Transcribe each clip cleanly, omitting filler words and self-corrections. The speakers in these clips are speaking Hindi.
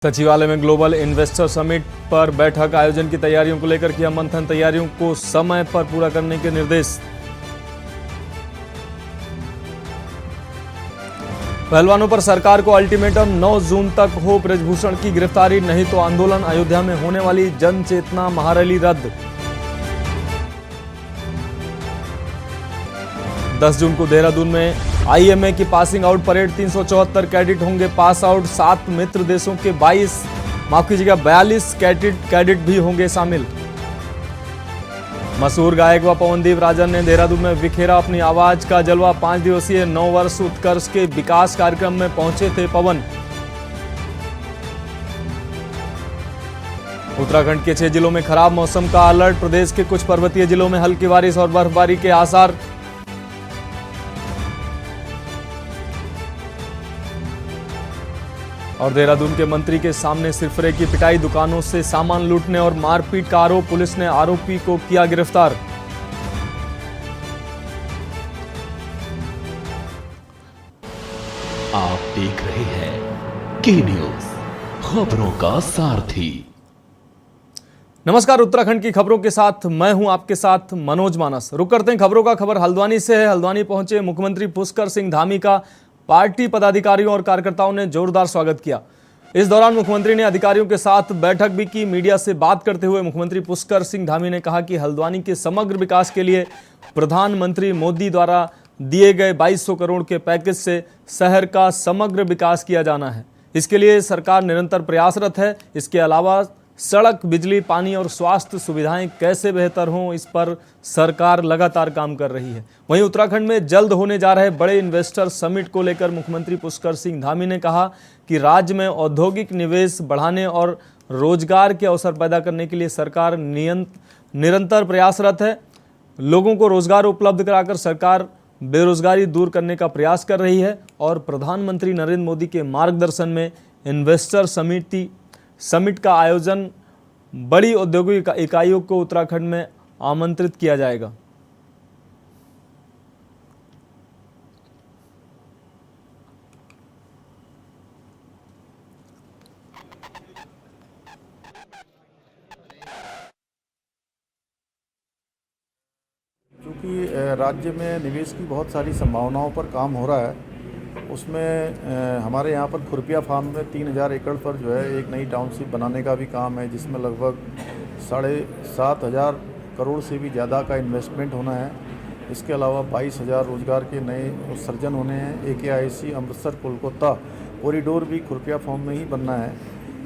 सचिवालय में ग्लोबल इन्वेस्टर समिट पर बैठक आयोजन की तैयारियों को लेकर किया मंथन। तैयारियों को समय पर पूरा करने के निर्देश। पहलवानों पर सरकार को अल्टीमेटम, 9 जून तक हो ब्रजभूषण की गिरफ्तारी, नहीं तो आंदोलन। अयोध्या में होने वाली जन चेतना महारैली रद्द। 10 जून को देहरादून में आईएमए की पासिंग आउट परेड। 374 कैडेट होंगे पास आउट। 7 मित्र देशों के 42 कैडेट भी होंगे शामिल। मशहूर गायक व पवनदीप राजन ने देहरादून में बिखेरा अपनी आवाज का जलवा। 5 दिवसीय 9 वर्ष उत्कर्ष के विकास कार्यक्रम में पहुंचे थे पवन। उत्तराखंड के 6 जिलों में खराब मौसम का अलर्ट। प्रदेश के कुछ पर्वतीय जिलों में हल्की बारिश और बर्फबारी के आसार। और देहरादून के मंत्री के सामने सिरफरे की पिटाई, दुकानों से सामान लूटने और मारपीट का आरोप। पुलिस ने आरोपी को किया गिरफ्तार। आप देख रहे हैं के न्यूज, खबरों का सारथी। नमस्कार, उत्तराखंड की खबरों के साथ मैं हूं आपके साथ मनोज मानस। रुक करते हैं खबरों का। खबर हल्द्वानी से है। हल्द्वानी पहुंचे मुख्यमंत्री पुष्कर सिंह धामी का पार्टी पदाधिकारियों और कार्यकर्ताओं ने जोरदार स्वागत किया। इस दौरान मुख्यमंत्री ने अधिकारियों के साथ बैठक भी की। मीडिया से बात करते हुए मुख्यमंत्री पुष्कर सिंह धामी ने कहा कि हल्द्वानी के समग्र विकास के लिए प्रधानमंत्री मोदी द्वारा दिए गए 2200 करोड़ के पैकेज से शहर का समग्र विकास किया जाना है। इसके लिए सरकार निरंतर प्रयासरत है। इसके अलावा सड़क, बिजली, पानी और स्वास्थ्य सुविधाएं कैसे बेहतर हों, इस पर सरकार लगातार काम कर रही है। वहीं उत्तराखंड में जल्द होने जा रहे बड़े इन्वेस्टर समिट को लेकर मुख्यमंत्री पुष्कर सिंह धामी ने कहा कि राज्य में औद्योगिक निवेश बढ़ाने और रोजगार के अवसर पैदा करने के लिए सरकार निरंतर प्रयासरत है। लोगों को रोजगार उपलब्ध कराकर सरकार बेरोजगारी दूर करने का प्रयास कर रही है और प्रधानमंत्री नरेंद्र मोदी के मार्गदर्शन में इन्वेस्टर समिट का आयोजन बड़ी औद्योगिक इकाइयों को उत्तराखंड में आमंत्रित किया जाएगा। क्योंकि राज्य में निवेश की बहुत सारी संभावनाओं पर काम हो रहा है, उसमें हमारे यहाँ पर खुरपिया फार्म में 3000 एकड़ पर जो है एक नई टाउनशिप बनाने का भी काम है, जिसमें लगभग 7,500 करोड़ से भी ज़्यादा का इन्वेस्टमेंट होना है। इसके अलावा 22,000 रोजगार के नए सृजन होने हैं। AKIC अमृतसर कोलकाता कॉरिडोर भी खुरपिया फार्म में ही बनना है।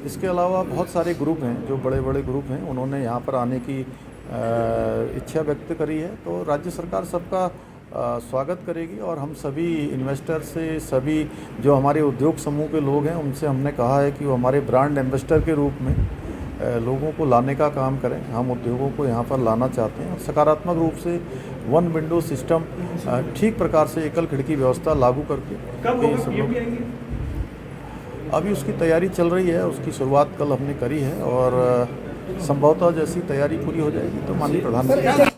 इसके अलावा बहुत सारे ग्रुप हैं, जो बड़े बड़े ग्रुप हैं, उन्होंने यहाँ पर आने की इच्छा व्यक्त करी है। तो राज्य सरकार सबका स्वागत करेगी और हम सभी इन्वेस्टर से, सभी जो हमारे उद्योग समूह के लोग हैं, उनसे हमने कहा है कि वो हमारे ब्रांड एम्बेसडर के रूप में लोगों को लाने का काम करें। हम उद्योगों को यहाँ पर लाना चाहते हैं और सकारात्मक रूप से 1 विंडो सिस्टम, ठीक प्रकार से एकल खिड़की व्यवस्था लागू करके सब लोग, अभी उसकी तैयारी चल रही है। उसकी शुरुआत कल हमने करी है और संभवतः जैसी तैयारी पूरी हो जाएगी तो माननीय प्रधानमंत्री।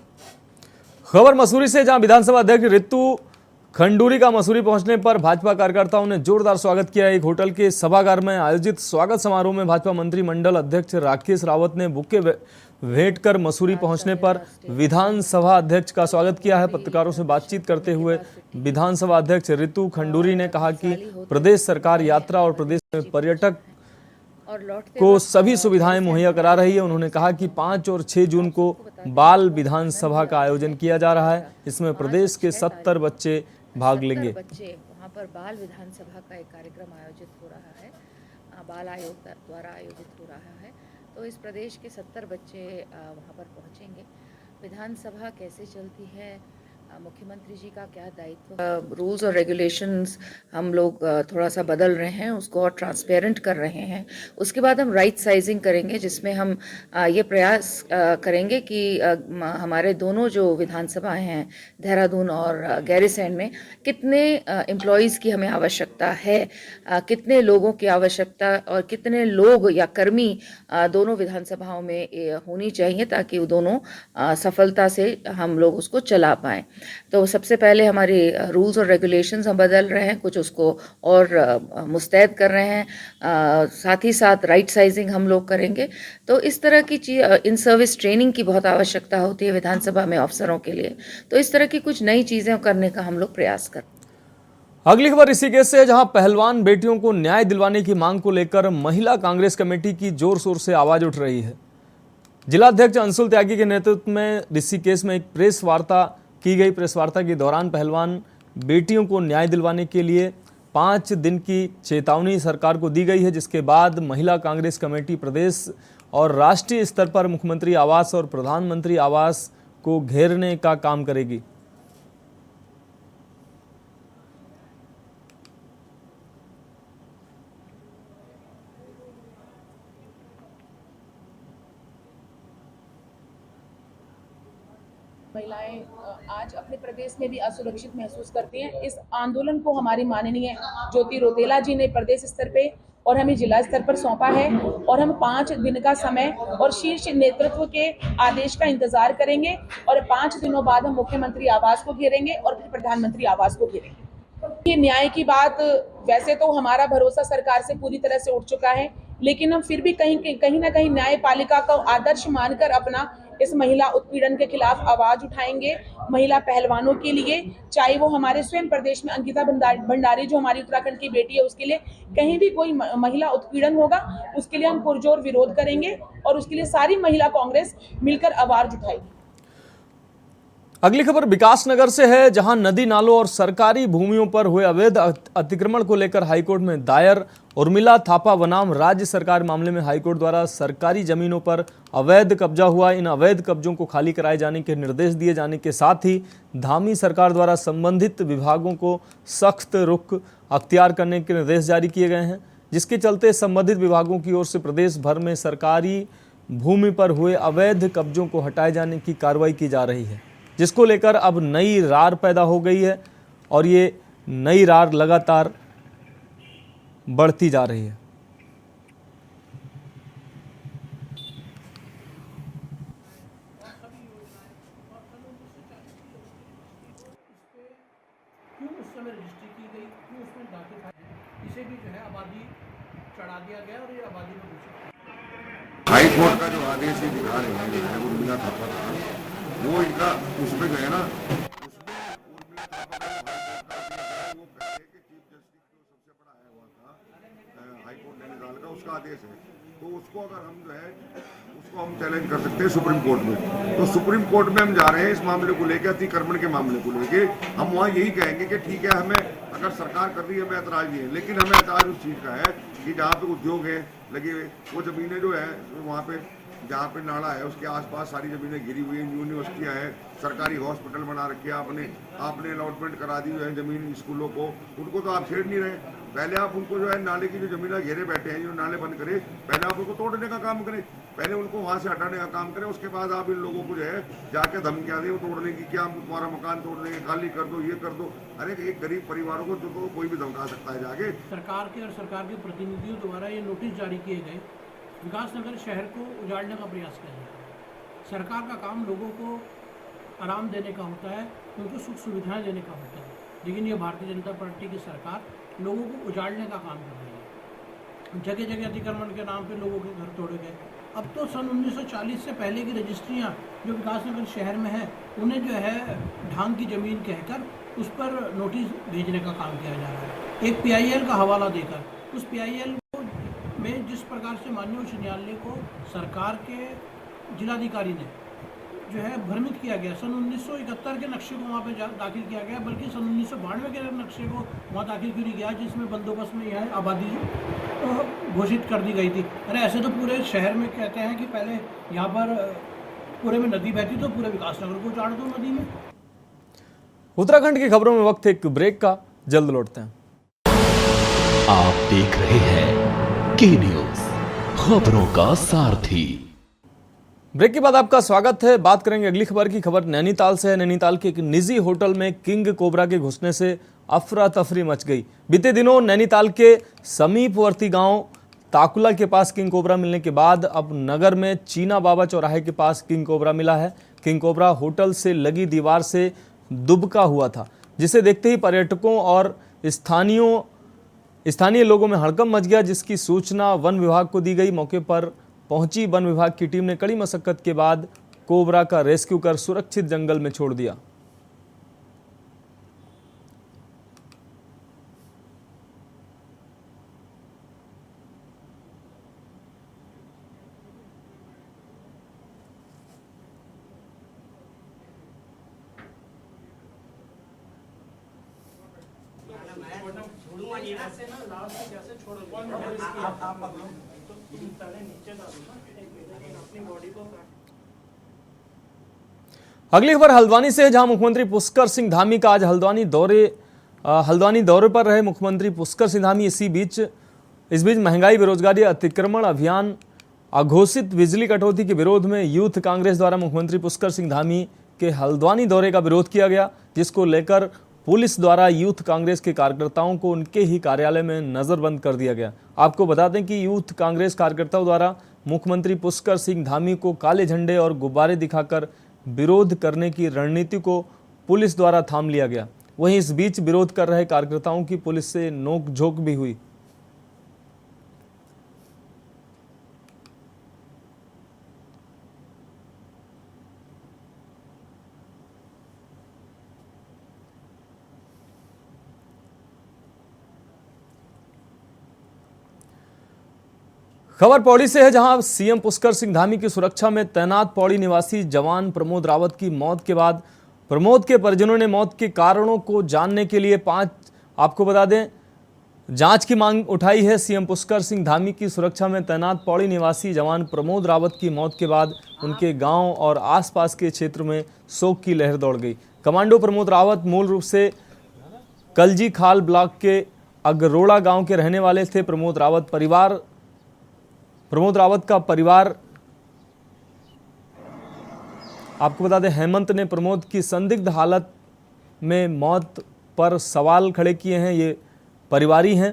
खबर मसूरी से, जहां विधानसभा अध्यक्ष रितु खंडूरी का मसूरी पहुंचने पर भाजपा कार्यकर्ताओं ने जोरदार स्वागत किया। एक होटल के सभागार में आयोजित स्वागत समारोह में भाजपा मंत्रिमंडल अध्यक्ष राकेश रावत ने बुके भेंट कर मसूरी पहुंचने पर विधानसभा अध्यक्ष का स्वागत किया है। पत्रकारों से बातचीत करते हुए विधानसभा अध्यक्ष रितु खंडूरी ने कहा कि प्रदेश सरकार यात्रा और प्रदेश में पर्यटक को सभी सुविधाएं मुहैया करा रही है। उन्होंने कहा कि 5 और 6 जून को बाल विधानसभा का आयोजन किया जा रहा है। इसमें प्रदेश के 70 बच्चे भाग लेंगे। वहाँ पर बाल विधानसभा का एक कार्यक्रम आयोजित हो रहा है, बाल आयोग द्वारा आयोजित हो रहा है। तो इस प्रदेश के 70 बच्चे वहाँ पर पहुँचेंगे। विधानसभा कैसे चलती है, मुख्यमंत्री जी का क्या दायित्व, रूल्स और रेगुलेशंस हम लोग थोड़ा सा बदल रहे हैं, उसको और ट्रांसपेरेंट कर रहे हैं। उसके बाद हम राइट साइजिंग करेंगे, जिसमें हम ये प्रयास करेंगे कि हमारे दोनों जो विधानसभाएं हैं, देहरादून और गैरीसैंण में, कितने एम्प्लॉयज़ की हमें आवश्यकता है, कितने लोगों की आवश्यकता और कितने लोग या कर्मी दोनों विधानसभाओं में होनी चाहिए, ताकि वो दोनों सफलता से हम लोग उसको चला पाएँ। तो सबसे पहले हमारे रूल्स और रेगुलेशंस हम बदल रहे हैं, कुछ उसको और मुस्तैद कर रहे हैं, साथ ही साथ राइट साइजिंग हम लोग करेंगे। तो इस तरह की इन सर्विस ट्रेनिंग की बहुत आवश्यकता होती है विधानसभा में अफसरों के लिए, तो इस तरह की कुछ नई चीज़ें करने का हम लोग प्रयास करते हैं। अगली खबर इसी केस से है, जहां पहलवान बेटियों को न्याय दिलवाने की मांग को लेकर महिला कांग्रेस कमेटी की जोर शोर से आवाज उठ रही है। जिलाध्यक्ष अंशुल त्यागी के नेतृत्व में ऋषिकेश में एक प्रेस वार्ता की गई। प्रेस वार्ता के दौरान पहलवान बेटियों को न्याय दिलवाने के लिए 5 दिन की चेतावनी सरकार को दी गई है, जिसके बाद महिला कांग्रेस कमेटी प्रदेश और राष्ट्रीय स्तर पर मुख्यमंत्री आवास और प्रधानमंत्री आवास को घेरने का काम करेगी। महिलाएं आज अपने प्रदेश में भी असुरक्षित महसूस करती हैं। इस आंदोलन को हमारी माननीय ज्योति रौतेला जी ने प्रदेश स्तर पे और हमें जिला स्तर पर सौंपा है और हम 5 दिन का समय और शीर्ष नेतृत्व के आदेश का इंतजार करेंगे और 5 दिनों बाद हम मुख्यमंत्री आवास को घेरेंगे और फिर प्रधानमंत्री आवास को घेरेंगे। ये न्याय की बात, वैसे तो हमारा भरोसा सरकार से पूरी तरह से उठ चुका है, लेकिन हम फिर भी कहीं ना कहीं न्यायपालिका का आदर्श मानकर अपना इस महिला उत्पीड़न के खिलाफ आवाज उठाएंगे। महिला पहलवानों के लिए, चाहे वो हमारे स्वयं प्रदेश में अंकिता भंडारी जो हमारी उत्तराखंड की बेटी है उसके लिए कहीं भी कोई महिला उत्पीड़न होगा, उसके लिए हम पुरजोर विरोध करेंगे और उसके लिए सारी महिला कांग्रेस मिलकर आवाज उठाएगी। अगली खबर विकासनगर से है, जहां नदी नालों और सरकारी भूमियों पर हुए अवैध अतिक्रमण को लेकर हाईकोर्ट में दायर उर्मिला थापा बनाम राज्य सरकार मामले में हाईकोर्ट द्वारा सरकारी जमीनों पर अवैध कब्जा हुआ। इन अवैध कब्जों को खाली कराए जाने के निर्देश दिए जाने के साथ ही धामी सरकार द्वारा संबंधित विभागों को सख्त रुख अख्तियार करने के निर्देश जारी किए गए हैं, जिसके चलते संबंधित विभागों की ओर से प्रदेश भर में सरकारी भूमि पर हुए अवैध कब्जों को हटाए जाने की कार्रवाई की जा रही है, जिसको लेकर अब नई रार पैदा हो गई है और ये नई रार लगातार बढ़ती जा रही है। क्यों उस समय रजिस्ट्री की गई, क्यों उसमें दाखिल था, इसे भी जो है आबादी चढ़ा दिया गया और ये आबादी में घोषित। हाई कोर्ट का जो आदेश ही दिखा रहे हैं जो है उर्मिला थापा का, वो इनका उसमें जो है ना, उसमें उर्मिला थापा का वो कहते हैं कि चीफ जस्टिस जो सबसे बड़ा आया हुआ था हाई कोर्ट नैनीताल का, उसका आदेश है, तो उसको अगर हम जो है उसको हम चैलेंज कर सकते हैं सुप्रीम कोर्ट में। तो सुप्रीम कोर्ट में हम जा रहे हैं इस मामले को लेकर, अतिक्रमण के मामले को लेके हम वहाँ यही कहेंगे कि ठीक है, हमें अगर सरकार कर रही है हमें ऐतराज नहीं है, लेकिन हमें ऐतराज उस चीज़ का है कि जहाँ पे उद्योग है लगे हुए, वो ज़मीनें जो है वहाँ पे जहाँ पे नाला है उसके आसपास सारी ज़मीनें घिरी हुई हैं, यूनिवर्सिटियाँ हैं, सरकारी हॉस्पिटल बना रखे हैं, आपने अलॉटमेंट करा दी है ज़मीन स्कूलों को, उनको तो आप छेड़ नहीं रहे। पहले आप उनको जो है नाले की जो ज़मीनें घेरे बैठे हैं, जो नाले बंद करें, पहले आप उनको तोड़ने का काम करें, पहले उनको वहाँ से हटाने का काम करें, उसके बाद आप इन लोगों को जो है जाके धमकियाँ दें वो तोड़ने की, क्या हम तुम्हारा मकान तोड़ देंगे, खाली कर दो, ये कर दो। अरे एक गरीब परिवारों को तो कोई भी धमका सकता है जाके। सरकार के और सरकार के प्रतिनिधियों द्वारा ये नोटिस जारी किए गए, विकासनगर शहर को उजाड़ने का प्रयास किया जा रहा है। सरकार का काम लोगों को आराम देने का होता है, उनको सुख सुविधाएं देने का होता है, लेकिन ये भारतीय जनता पार्टी की सरकार लोगों को उजाड़ने का काम कर रही है। जगह जगह अतिक्रमण के नाम पे लोगों के घर तोड़े गए। अब तो सन 1940 से पहले की रजिस्ट्रियाँ जो विकासनगर शहर में है, उन्हें जो है ढांग की ज़मीन कहकर उस पर नोटिस भेजने का काम किया जा रहा है। एक PIL का हवाला देकर उस PIL में जिस प्रकार से माननीय उच्च न्यायालय को सरकार के जिलाधिकारी ने जो है भ्रमित किया गया, सन 1971 के नक्शे को वहाँ पे दाखिल किया गया, बल्कि सन 1992 के नक्शे को वहाँ दाखिल क्यों नहीं किया जिसमें बंदोबस्त में यह आबादी घोषित कर दी गई थी। अरे ऐसे तो पूरे शहर में कहते हैं कि पहले यहाँ पर पूरे में नदी बहती तो पूरे विकासनगर को उजाड़ दो नदी में। उत्तराखंड की खबरों में वक्त एक ब्रेक का, जल्द लौटते हैं। आप देख रहे हैं के न्यूज, खबरों का सारथी। ब्रेक के बाद आपका स्वागत है। बात करेंगे अगली खबर की। खबर नैनीताल से है। नैनीताल के एक निजी होटल में किंग कोबरा के घुसने से अफरा तफरी मच गई। बीते दिनों नैनीताल के समीपवर्ती गांव ताकुला के पास किंग कोबरा मिलने के बाद अब नगर में चीना बाबा चौराहे के पास किंग कोबरा मिला है। किंग कोबरा होटल से लगी दीवार से दुबका हुआ था, जिसे देखते ही पर्यटकों और स्थानीय लोगों में हड़कंप मच गया, जिसकी सूचना वन विभाग को दी गई। मौके पर पहुंची वन विभाग की टीम ने कड़ी मशक्कत के बाद कोबरा का रेस्क्यू कर सुरक्षित जंगल में छोड़ दिया। अगली खबर हल्द्वानी से है, जहां मुख्यमंत्री पुष्कर सिंह धामी का आज हल्द्वानी दौरे पर रहे मुख्यमंत्री पुष्कर सिंह धामी। इस बीच महंगाई, बेरोजगारी, अतिक्रमण अभियान, अघोषित बिजली कटौती के विरोध में यूथ कांग्रेस द्वारा मुख्यमंत्री पुष्कर सिंह धामी के हल्द्वानी दौरे का विरोध किया गया, जिसको लेकर पुलिस द्वारा यूथ कांग्रेस के कार्यकर्ताओं को उनके ही कार्यालय में नजरबंद कर दिया गया। आपको बता दें कि यूथ कांग्रेस कार्यकर्ताओं द्वारा मुख्यमंत्री पुष्कर सिंह धामी को काले झंडे और गुब्बारे दिखाकर विरोध करने की रणनीति को पुलिस द्वारा थाम लिया गया। वहीं इस बीच विरोध कर रहे कार्यकर्ताओं की पुलिस से नोकझोंक भी हुई। खबर पौड़ी से है, जहां सीएम पुष्कर सिंह धामी की सुरक्षा में तैनात पौड़ी निवासी जवान प्रमोद रावत की मौत के बाद प्रमोद के परिजनों ने मौत के कारणों को जानने के लिए आपको बता दें जांच की मांग उठाई है। सीएम पुष्कर सिंह धामी की सुरक्षा में तैनात पौड़ी निवासी जवान प्रमोद रावत की मौत के बाद उनके गांव और आसपास के क्षेत्र में शोक की लहर दौड़ गई। कमांडो प्रमोद रावत मूल रूप से कलजी खाल ब्लॉक के अगरोड़ा गांव के रहने वाले थे। प्रमोद रावत का परिवार, आपको बता दें, हेमंत ने प्रमोद की संदिग्ध हालत में मौत पर सवाल खड़े किए हैं। ये परिवारी हैं।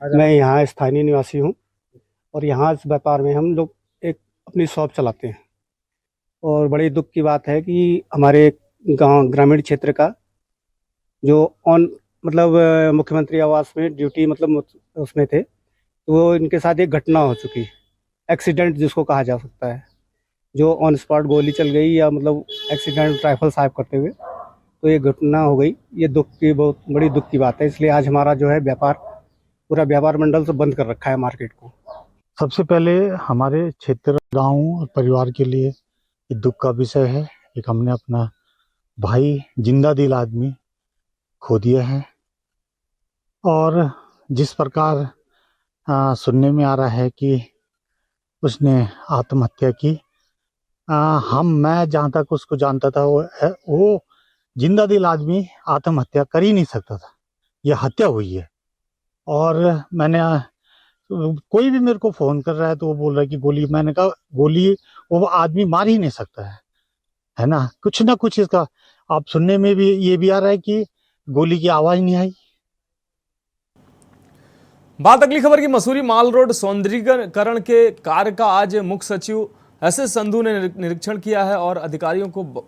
मैं यहाँ स्थानीय निवासी हूँ और यहाँ इस व्यापार में हम लोग एक अपनी शॉप चलाते हैं और बड़े दुख की बात है कि हमारे गांव ग्रामीण क्षेत्र का जो मुख्यमंत्री आवास में ड्यूटी उसमें थे, तो वो इनके साथ एक घटना हो चुकी, एक्सीडेंट जिसको कहा जा सकता है, जो ऑन स्पॉट गोली चल गई या एक्सीडेंट राइफल साहब करते हुए, तो ये घटना हो गई। ये बहुत बड़ी दुख की बात है। इसलिए आज हमारा जो है पूरा व्यापार मंडल से बंद कर रखा है मार्केट को। सबसे पहले हमारे क्षेत्र, गांव और परिवार के लिए ये दुख का विषय है। एक हमने अपना भाई, जिंदा दिल आदमी खो दिया है और जिस प्रकार सुनने में आ रहा है कि उसने आत्महत्या की, मैं जहाँ तक उसको जानता था वो जिंदा दिल आदमी आत्महत्या कर ही नहीं सकता था। यह हत्या हुई है। और कोई भी मेरे को फोन कर रहा है तो वो बोल रहा है कि गोली, मैंने कहा गोली वो आदमी मार ही नहीं सकता है ना। कुछ ना कुछ इसका आप सुनने में भी ये भी आ रहा है कि गोली की आवाज नहीं आई। बात अगली खबर की मसूरी माल रोड सौंदर्यीकरण के कार्य का आज मुख्य सचिव SS संधू ने निरीक्षण किया है और अधिकारियों को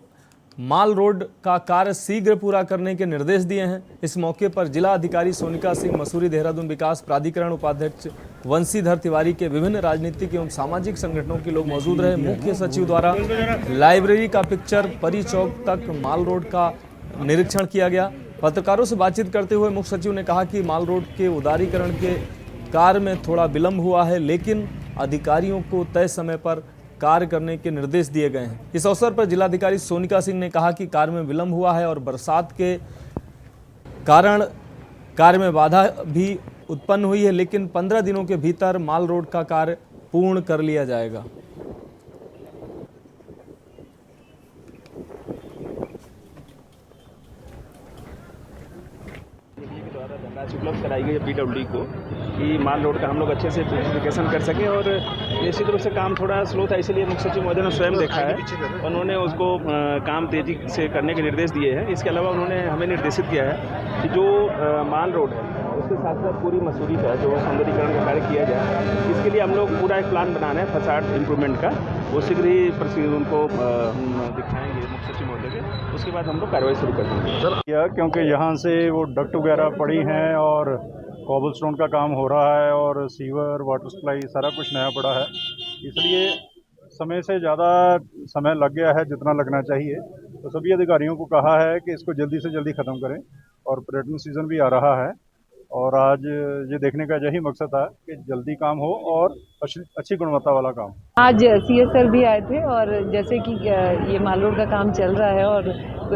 माल रोड का कार्य शीघ्र पूरा करने के निर्देश दिए हैं। इस मौके पर जिला अधिकारी सोनिका सिंह, मसूरी देहरादून विकास प्राधिकरण उपाध्यक्ष वंशीधर तिवारी के विभिन्न राजनीतिक एवं सामाजिक संगठनों के लोग मौजूद रहे। मुख्य सचिव द्वारा लाइब्रेरी का पिक्चर परी चौक तक माल रोड का निरीक्षण किया गया। पत्रकारों से बातचीत करते हुए मुख्य सचिव ने कहा कि माल रोड के उदारीकरण के कार्य में थोड़ा विलंब हुआ है, लेकिन अधिकारियों को तय समय पर कार्य करने के निर्देश दिए गए हैं। इस अवसर पर जिलाधिकारी सोनिका सिंह ने कहा कि कार्य में विलंब हुआ है और बरसात के कारण कार्य में बाधा भी उत्पन्न हुई है, लेकिन 15 दिनों के भीतर माल रोड का कार्य पूर्ण कर लिया जाएगा। उपलब्ध कराई गई PWD को कि माल रोड का हम लोग अच्छे से ब्यूटिफिकेशन कर सकें। और निश्चित रूप से काम थोड़ा स्लो था, इसलिए मुख्य सचिव महोदय ने स्वयं देखा है, उन्होंने उसको काम तेजी से करने के निर्देश दिए हैं। इसके अलावा उन्होंने हमें निर्देशित किया है कि जो माल रोड है उसके उसके साथ साथ पूरी मसूरी का जो सौंदर्यीकरण का कार्य किया जाए, इसके लिए हम लोग पूरा एक प्लान बना रहे हैं फसाड इम्प्रूवमेंट का। वो शीघ्र ही उनको हम दिखाएंगे मुख्य सचिव महोदय के, उसके बाद हम लोग कार्रवाई शुरू कर देंगे सर। क्योंकि यहाँ से वो डक्ट वगैरह पड़ी हैं और कॉबलस्टोन का काम हो रहा है और सीवर वाटर सप्लाई सारा कुछ नया पड़ा है, इसलिए समय से ज़्यादा समय लग गया है जितना लगना चाहिए। तो सभी अधिकारियों को कहा है कि इसको जल्दी से जल्दी ख़त्म करें, और पर्यटन सीज़न भी आ रहा है और आज ये देखने का यही मकसद था कि जल्दी काम हो और अच्छी गुणवत्ता वाला काम। आज सीएस सर भी आए थे और जैसे कि ये माल रोड का काम चल रहा है और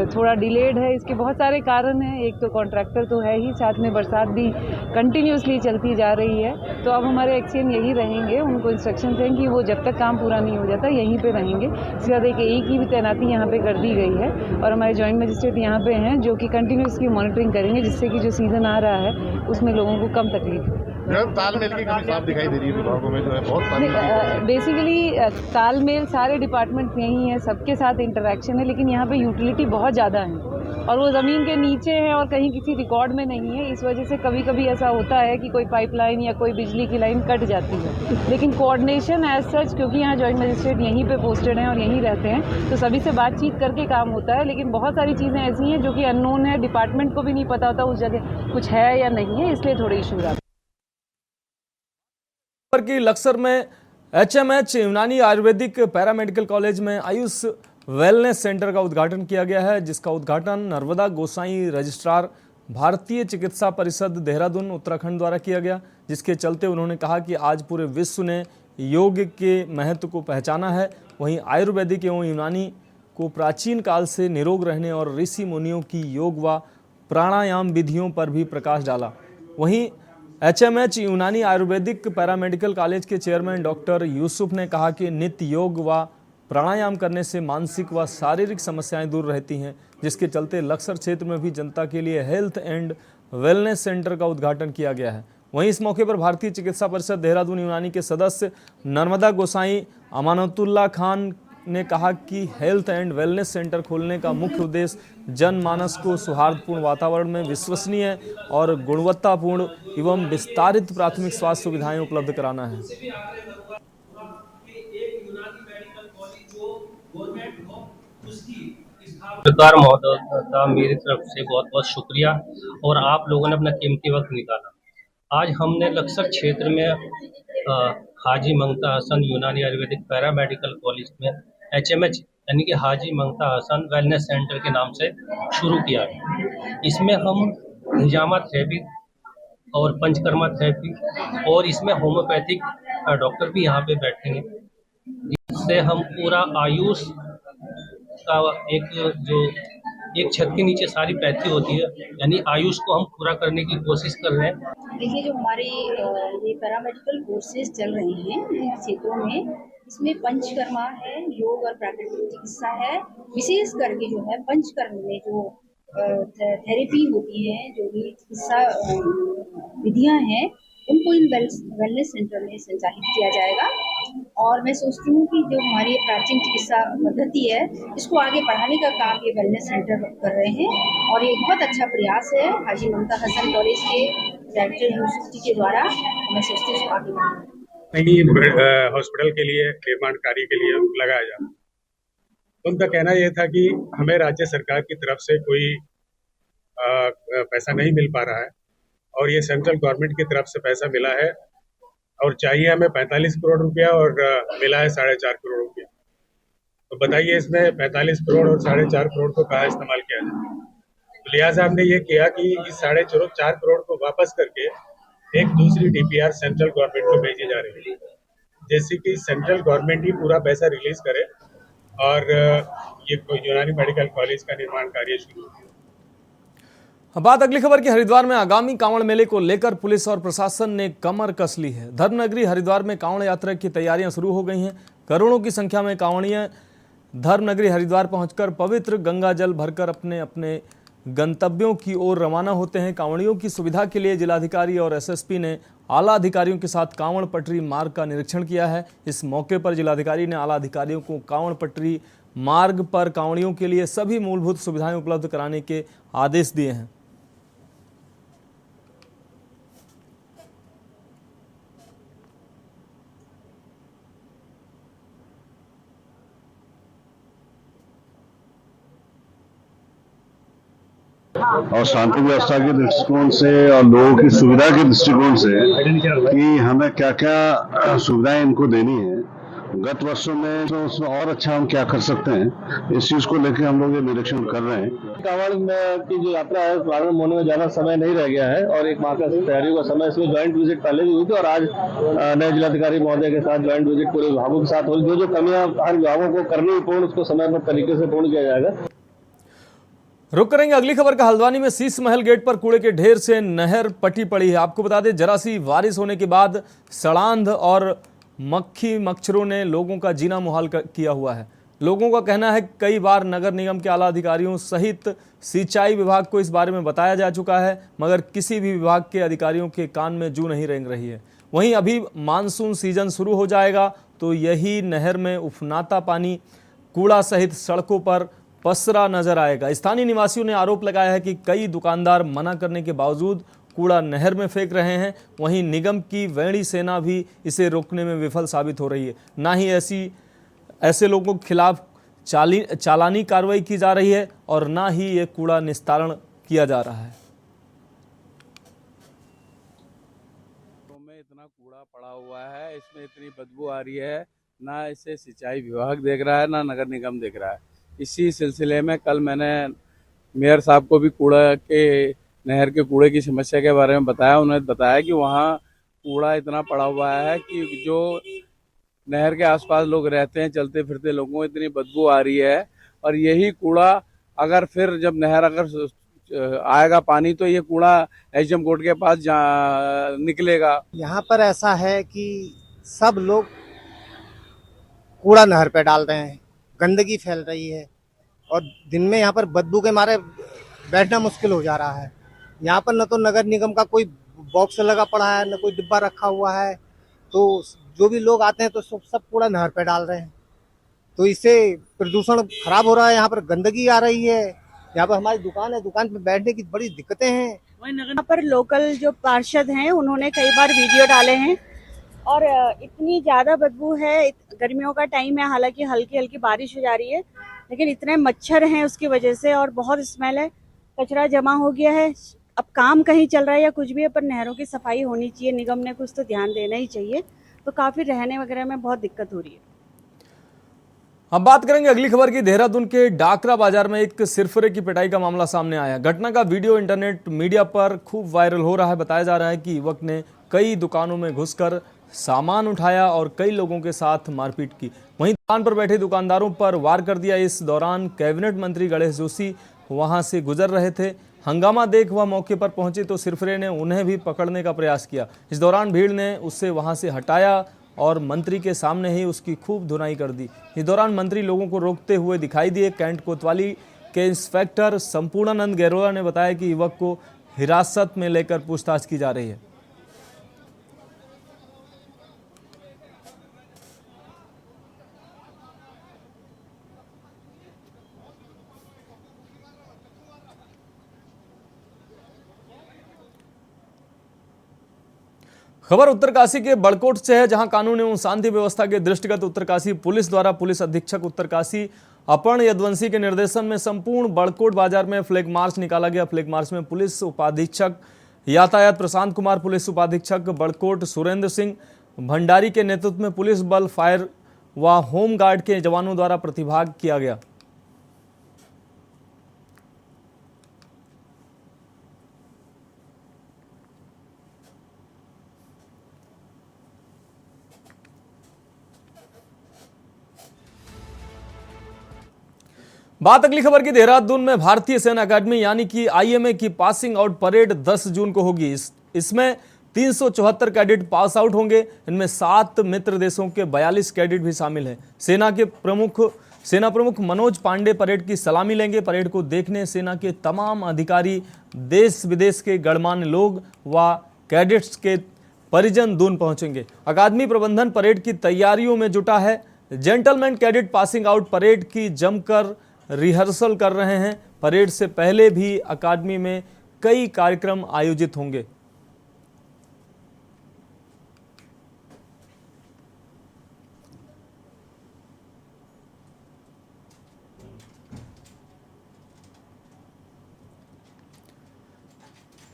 थोड़ा डिलेड है, इसके बहुत सारे कारण हैं। एक तो कॉन्ट्रैक्टर तो है ही, साथ में बरसात भी कंटिन्यूसली चलती जा रही है। तो अब हमारे एक्सचेंज यही रहेंगे, उनको इंस्ट्रक्शन हैं कि वो जब तक काम पूरा नहीं हो जाता यहीं पे रहेंगे। इसके बाद एक AE की भी तैनाती यहाँ पे कर दी गई है और हमारे जॉइंट मजिस्ट्रेट यहाँ पे हैं जो कि कंटिन्यूसली मॉनिटरिंग करेंगे, जिससे कि जो सीज़न आ रहा है उसमें लोगों को कम तकलीफ हो। तालमेल की कमी साफ दिखाई दे रही है विभागों में, जो है बहुत बेसिकली तालमेल सारे डिपार्टमेंट में ही है, सबके साथ इंटरेक्शन है, लेकिन यहाँ पे यूटिलिटी बहुत ज़्यादा है और वो ज़मीन के नीचे है और कहीं किसी रिकॉर्ड में नहीं है। इस वजह से कभी कभी ऐसा होता है कि कोई पाइपलाइन या कोई बिजली की लाइन कट जाती है, लेकिन कोऑर्डिनेशन एज सच, क्योंकि यहाँ जॉइंट मजिस्ट्रेट यहीं पे पोस्टेड हैं और यहीं रहते हैं, तो सभी से बातचीत करके काम होता है। लेकिन बहुत सारी चीज़ें ऐसी हैं जो कि अननोन है, डिपार्टमेंट को भी नहीं पता होता उस जगह कुछ है या नहीं है, इसलिए थोड़े इशू आते हैं। की लक्सर में HMH यूनानी आयुर्वेदिक पैरामेडिकल कॉलेज में आयुष वेलनेस सेंटर का उद्घाटन किया गया है, जिसका उद्घाटन नर्मदा गोसाई रजिस्ट्रार भारतीय चिकित्सा परिषद देहरादून उत्तराखंड द्वारा किया गया, जिसके चलते उन्होंने कहा कि आज पूरे विश्व ने योग के महत्व को पहचाना है। वहीं आयुर्वेदिक एवं यूनानी को प्राचीन काल से निरोग रहने और ऋषि मुनियों की योग व प्राणायाम विधियों पर भी प्रकाश डाला। वहीं HMH यूनानी आयुर्वेदिक पैरामेडिकल कॉलेज के चेयरमैन डॉक्टर यूसुफ ने कहा कि नित्य योग व प्राणायाम करने से मानसिक व शारीरिक समस्याएं दूर रहती हैं, जिसके चलते लक्सर क्षेत्र में भी जनता के लिए हेल्थ एंड वेलनेस सेंटर का उद्घाटन किया गया है। वहीं इस मौके पर भारतीय चिकित्सा परिषद देहरादून यूनानी के सदस्य नर्मदा गोसाई अमानतुल्लाह खान ने कहा कि हेल्थ एंड वेलनेस सेंटर खोलने का मुख्य उद्देश्य जनमानस को सौहार्दपूर्ण वातावरण में विश्वसनीय और गुणवत्तापूर्ण एवं विस्तारित प्राथमिक स्वास्थ्य सुविधाएं उपलब्ध कराना है। सरकार महोदय का मेरी तरफ से बहुत बहुत शुक्रिया और आप लोगों ने अपना कीमती वक्त निकाला। आज हमने लक्सर क्षेत्र में हाजी मंगता हसन यूनानी आयुर्वेदिक पैरामेडिकल कॉलेज में HMH यानी कि हाजी मंगता हसन वेलनेस सेंटर के नाम से शुरू किया है। इसमें हम हिजामा थेरेपी और पंचकर्मा थेरेपी और इसमें होम्योपैथिक डॉक्टर भी यहाँ पे बैठेंगे, जिससे हम पूरा आयुष का एक छत के नीचे सारी पैथी होती है, यानी आयुष को हम पूरा करने की कोशिश कर रहे हैं। देखिए, जो हमारे ये पैरामेडिकल कोर्सेज चल रहे हैं इन क्षेत्रों में, इसमें पंचकर्मा है, योग और प्राकृतिक चिकित्सा है। विशेष करके जो है पंचकर्म में जो थेरेपी होती है, जो भी चिकित्सा विधियां हैं, उनको इन वेलनेस सेंटर में संचालित किया जाएगा। और मैं सोचती हूँ कि जो हमारी प्राचीन चिकित्सा पद्धति है, इसको आगे बढ़ाने का काम ये वेलनेस सेंटर कर रहे हैं और ये बहुत अच्छा प्रयास है हाजी ममता हसन कॉलेज के डायरेक्टर यूसुफ जी के द्वारा। मैं सोचती हूँ इसको आगे बढ़ाना हॉस्पिटल के लिए निर्माण कार्य के लिए लगाया जाए। उनका कहना यह था कि हमें राज्य सरकार की तरफ से कोई पैसा नहीं मिल पा रहा है और ये सेंट्रल गवर्नमेंट की तरफ से पैसा मिला है और चाहिए हमें 45 करोड़ रुपया और मिला है 4.5 करोड़ रुपया। तो बताइए इसमें 45 करोड़ और 4.5 करोड़ को कहाँ इस्तेमाल किया जाए। तो लिहाजा हमने ये किया कि इस 4.5 करोड़ को वापस करके एक दूसरी DPR सेंट्रल गवर्नमेंट को भेजी जा रही है, जैसे कि सेंट्रल गवर्नमेंट ही पूरा पैसा रिलीज करे और ये यूनानी मेडिकल कॉलेज का निर्माण कार्य शुरू हो। बात अगली खबर की। हरिद्वार में आगामी कांवड़ मेले को लेकर पुलिस और प्रशासन ने कमर कस ली है। धर्मनगरी हरिद्वार में कांवड़ यात्रा की तैयारियां शुरू हो गई हैं। करोड़ों की संख्या में कांवड़िए धर्मनगरी हरिद्वार पहुंचकर पवित्र गंगा जल भरकर अपने अपने गंतव्यों की ओर रवाना होते हैं। कांवड़ियों की सुविधा के लिए जिलाधिकारी और SSP ने आला अधिकारियों के साथ कांवड़ पटरी मार्ग का निरीक्षण किया है। इस मौके पर जिलाधिकारी ने आला अधिकारियों को कांवड़ पटरी मार्ग पर कांवड़ियों के लिए सभी मूलभूत सुविधाएं उपलब्ध कराने के आदेश दिए हैं। और शांति व्यवस्था के दृष्टिकोण से और लोगों की सुविधा के दृष्टिकोण से कि हमें क्या क्या सुविधाएं इनको देनी है गत वर्षों में, तो उसमें और अच्छा हम क्या कर सकते हैं, इस चीज को लेकर हम लोग ये निरीक्षण कर रहे हैं। कांवड़ में की जो यात्रा है प्रारंभ होने में ज्यादा समय नहीं रह गया है और एक माह का तैयारियों का समय, इसमें ज्वाइंट विजिट पहले भी हुई थी और आज नए जिलाधिकारी महोदय के साथ ज्वाइंट विजिट पूरे विभागों के साथ हुई। जो कमियां हर विभागों को करनी पूर्ण, उसको समय पर तरीके से पूर्ण किया जाएगा। रुक करेंगे अगली खबर का। हल्द्वानी में शीश महल गेट पर कूड़े के ढेर से नहर पटी पड़ी है। आपको बता दें, जरा सी बारिश होने के बाद सड़ांध और मक्खी मच्छरों ने लोगों का जीना मुहाल किया हुआ है। लोगों का कहना है कई बार नगर निगम के आला अधिकारियों सहित सिंचाई विभाग को इस बारे में बताया जा चुका है, मगर किसी भी विभाग के अधिकारियों के कान में जू नहीं रेंग रही है। वहीं अभी मानसून सीजन शुरू हो जाएगा तो यही नहर में उफनाता पानी कूड़ा सहित सड़कों पर पसरा नजर आएगा। स्थानीय निवासियों ने आरोप लगाया है कि कई दुकानदार मना करने के बावजूद कूड़ा नहर में फेंक रहे हैं। वहीं निगम की वैणी सेना भी इसे रोकने में विफल साबित हो रही है। ना ही ऐसे लोगों के खिलाफ चालानी कार्रवाई की जा रही है और ना ही ये कूड़ा निस्तारण किया जा रहा है। में इतना कूड़ा पड़ा हुआ है, इसमें इतनी बदबू आ रही है, ना इसे सिंचाई विभाग देख रहा है ना नगर निगम देख रहा है। इसी सिलसिले में कल मैंने मेयर साहब को भी नहर के कूड़े की समस्या के बारे में बताया। उन्होंने बताया कि वहाँ कूड़ा इतना पड़ा हुआ है कि जो नहर के आसपास लोग रहते हैं, चलते फिरते लोगों को इतनी बदबू आ रही है। और यही कूड़ा अगर फिर जब नहर अगर आएगा पानी तो ये कूड़ा एचएम कोर्ट के पास निकलेगा। यहाँ पर ऐसा है कि सब लोग कूड़ा नहर पे डाल रहे हैं, गंदगी फैल रही है और दिन में यहाँ पर बदबू के मारे बैठना मुश्किल हो जा रहा है। यहाँ पर न तो नगर निगम का कोई बॉक्स लगा पड़ा है, न कोई डिब्बा रखा हुआ है, तो जो भी लोग आते हैं तो सब कूड़ा नहर पे डाल रहे हैं। तो इससे प्रदूषण खराब हो रहा है, यहाँ पर गंदगी आ रही है। यहाँ पर हमारी दुकान है, दुकान पे बैठने की बड़ी दिक्कतें हैं। यहाँ पर लोकल जो पार्षद हैं उन्होंने कई बार वीडियो डाले हैं और इतनी ज़्यादा बदबू है। गर्मियों का टाइम है, हालांकि हल्की हल्की बारिश हो जा रही है, लेकिन इतने मच्छर हैं उसकी वजह से और बहुत स्मेल है, कचरा जमा हो गया है। अब काम कहीं चल रहा है या कुछ भी है, पर नहरों की सफाई होनी चाहिए, निगम ने कुछ तो ध्यान देना ही चाहिए। तो काफ़ी रहने वगैरह में बहुत दिक्कत हो रही है। अब बात करेंगे अगली खबर की। देहरादून के डाकरा बाजार में एक सिरफरे की पिटाई का मामला सामने आया। घटना का वीडियो इंटरनेट मीडिया पर खूब वायरल हो रहा है। बताया जा रहा है कि युवक ने कई दुकानों में घुसकर सामान उठाया और कई लोगों के साथ मारपीट की। वहीं दुकान पर बैठे दुकानदारों पर वार कर दिया। इस दौरान कैबिनेट मंत्री गणेश जोशी वहां से गुजर रहे थे। हंगामा देख वह मौके पर पहुंचे तो सिरफरे ने उन्हें भी पकड़ने का प्रयास किया। इस दौरान भीड़ ने उससे वहां से हटाया और मंत्री के सामने ही उसकी खूब धुनाई कर दी। इस दौरान मंत्री लोगों को रोकते हुए दिखाई दिए। कैंट कोतवाली के इंस्पेक्टर संपूर्णानंद गैरोला ने बताया कि युवक को हिरासत में लेकर पूछताछ की जा रही है। खबर उत्तरकाशी के बड़कोट से है, जहां कानून एवं शांति व्यवस्था के दृष्टिगत उत्तरकाशी पुलिस द्वारा पुलिस अधीक्षक उत्तरकाशी अपर्ण यदवंशी के निर्देशन में संपूर्ण बड़कोट बाजार में फ्लैग मार्च निकाला गया। फ्लैग मार्च में पुलिस उपाधीक्षक यातायात प्रशांत कुमार, पुलिस उपाधीक्षक बड़कोट सुरेंद्र सिंह भंडारी के नेतृत्व में पुलिस बल, फायर व होम गार्ड के जवानों द्वारा प्रतिभाग किया गया। बात अगली खबर की। देहरादून में भारतीय सेना अकादमी यानी कि आईएमए की पासिंग आउट परेड 10 जून को होगी। इसमें 374 कैडेट पास आउट होंगे। इनमें 7 मित्र देशों के 42 कैडेट भी शामिल हैं। सेना प्रमुख मनोज पांडे परेड की सलामी लेंगे। परेड को देखने सेना के तमाम अधिकारी, देश विदेश के गणमान्य लोग व कैडेट्स के परिजन दून पहुंचेंगे। अकादमी प्रबंधन परेड की तैयारियों में जुटा है। Gentleman cadet passing out parade की जमकर रिहर्सल कर रहे हैं। परेड से पहले भी अकादमी में कई कार्यक्रम आयोजित होंगे।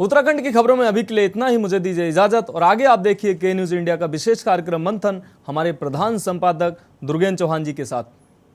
उत्तराखंड की खबरों में अभी के लिए इतना ही। मुझे दीजिए इजाजत और आगे आप देखिए के न्यूज इंडिया का विशेष कार्यक्रम मंथन हमारे प्रधान संपादक दुर्गेन चौहान जी के साथ।